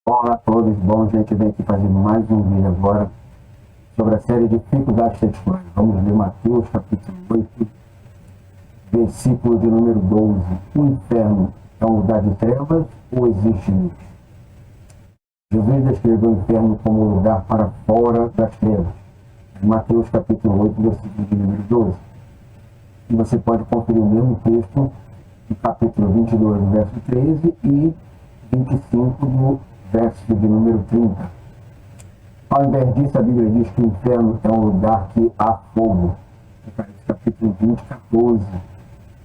Olá a todos, bom, gente, vem aqui fazendo mais um vídeo agora sobre a série de dificuldades textuais. Vamos ler Mateus capítulo 8, versículo de número 12. O inferno é um lugar de trevas ou existe luz? Jesus descreveu o inferno como um lugar para fora das trevas. Em Mateus capítulo 8, versículo de número 12. E você pode conferir o mesmo texto no capítulo 22, verso 13 e 25 do verso de número 30. Ao invés disso, a Bíblia diz que o inferno é um lugar que há fogo. Capítulo 20, 14.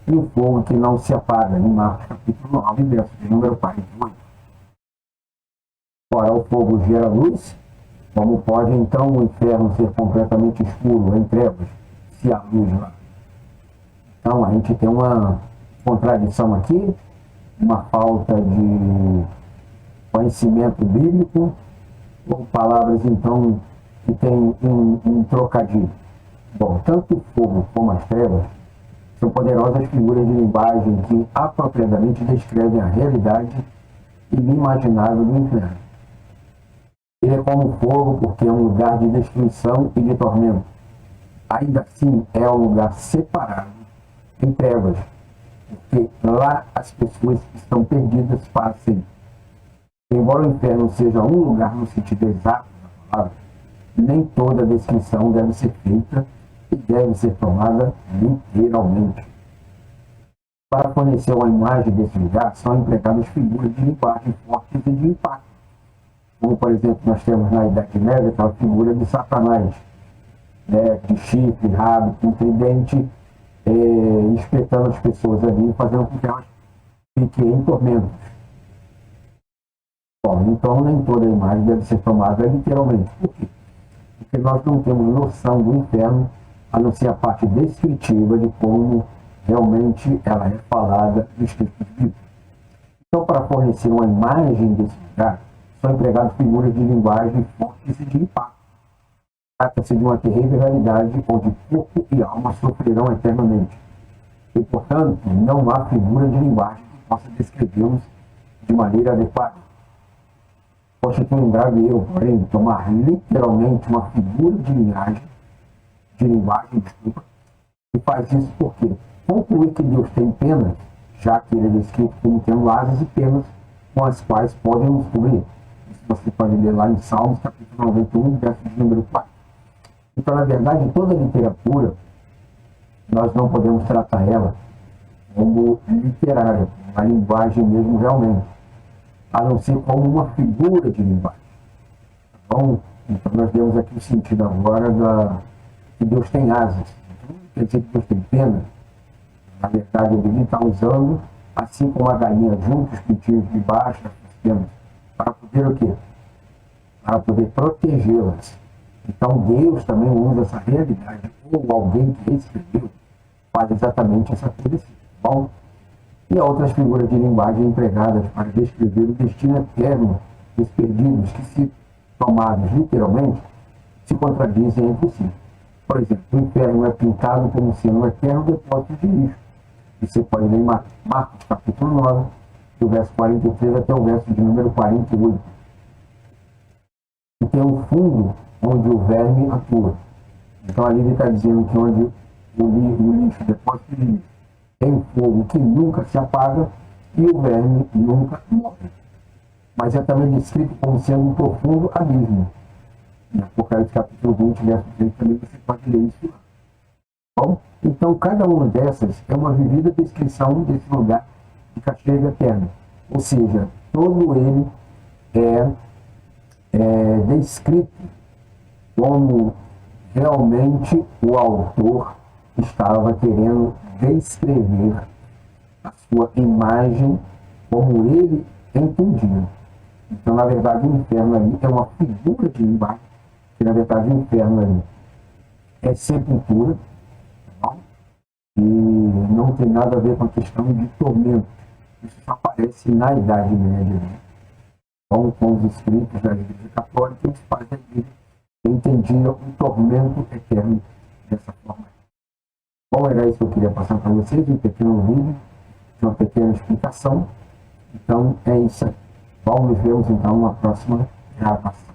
E o fogo que não se apaga, em Marcos capítulo 9, verso de número 48. Ora, o fogo gera luz. Como pode, então, o inferno ser completamente escuro, em trevas, se há luz lá? Então, a gente tem uma contradição aqui, uma falta de conhecimento bíblico, ou palavras, então, que tem um trocadilho. Bom, tanto o fogo como as trevas são poderosas figuras de linguagem que apropriadamente descrevem a realidade inimaginável do inferno. Ele é como fogo porque é um lugar de destruição e de tormento. Ainda assim, é um lugar separado em trevas, porque lá as pessoas estão perdidas para sempre. Embora o inferno seja um lugar no sentido exato da palavra, nem toda descrição deve ser feita e deve ser tomada literalmente. Para fornecer uma imagem desse lugar, são empregadas figuras de linguagem fortes e de impacto. Como, por exemplo, nós temos na Idade Média aquela figura de Satanás, de chifre, rabo, com tridente, espetando as pessoas ali, fazendo com que elas fiquem em tormentos. Bom, então nem toda a imagem deve ser tomada literalmente. Por quê? Porque nós não temos noção do inferno, a não ser a parte descritiva de como realmente ela é falada nos textos bíblicos. Então, para fornecer uma imagem desse lugar, são empregadas figuras de linguagem fortes e de impacto. Trata-se de uma terrível realidade onde corpo e alma sofrerão eternamente. E, portanto, não há figura de linguagem que possa descrevê-los de maneira adequada. Constitui um grave erro, porém, tomar literalmente uma figura de linguagem, e faz isso porque concluir que Deus tem penas, já que ele é descrito como tendo asas e penas com as quais podem nos cobrir. Isso você pode ler lá em Salmos, capítulo 91, verso de número 4. Então, na verdade, toda a literatura, nós não podemos tratar ela como literária, uma linguagem mesmo realmente, a não ser como uma figura de linguagem. Bom, então nós demos aqui o sentido agora que Deus tem asas. Então, não quer dizer que Deus tem pena. Na verdade, ele está usando, assim como a galinha junta os pintinhos de baixo das penas, para poder o quê? Para poder protegê-las. Então Deus também usa essa realidade, ou alguém que escreveu faz exatamente essa coisa. Bom, e outras figuras de linguagem empregadas para descrever o destino eterno dos perdidos, que, se tomados literalmente, se contradizem entre si. Por exemplo, o inferno é pintado como sendo um eterno depósito de lixo. E você pode ler em Marcos capítulo 9, do verso 43 até o verso de número 48. E tem um fundo onde o verme atua. Então ali ele está dizendo que onde o lixo, depósito de lixo, tem fogo que nunca se apaga e o verme nunca morre. Mas é também descrito como sendo um profundo abismo. Em Apocalipse capítulo 20, verso 3, também você pode ler isso lá. Bom, então cada uma dessas é uma vivida descrição desse lugar de castigo eterno. Ou seja, todo ele é descrito como realmente o autor estava querendo descrever a sua imagem como ele entendia. Então, na verdade, o inferno ali é uma figura de linguagem, que na verdade o inferno ali é sepultura, tá? E não tem nada a ver com a questão de tormento. Isso só aparece na Idade Média, né? Então, com os escritos da Igreja Católica, os pais da Igreja entendiam o tormento eterno dessa forma. Bom, era isso que eu queria passar para vocês, um pequeno vídeo, uma pequena explicação. Então, é isso aí. Vamos nos vemos então numa próxima gravação.